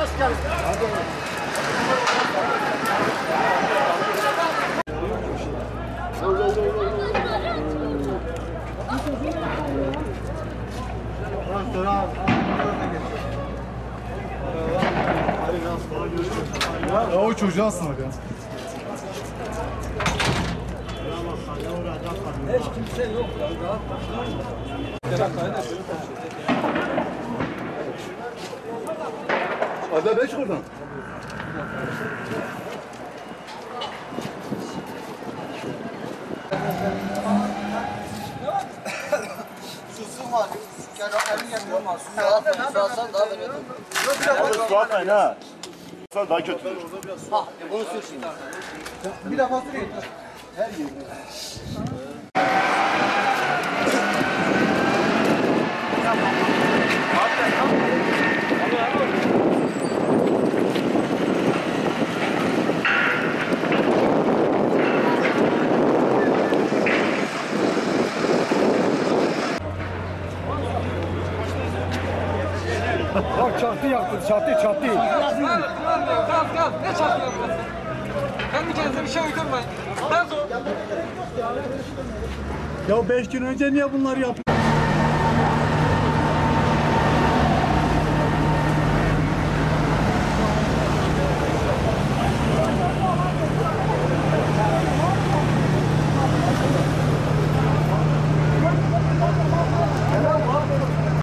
Hoş geldin. Ya o çocuğa sınır ya. Hiç kimse yok ya. Hadi beş buradan. Susum var. Yani elin yapıyor ama suyu alsan daha böyle. Su atmayın ha. Daha kötüdür. Ha, bunu sür şimdi. Bir defa sür yeter. Her yerine. Bak çatı yaptın, çatı. Gel. Ne çarptı yapıyorsun? Kendi kendinize bir şey uydurmayın. Ben Ya 5 gün önce niye bunları yaptın?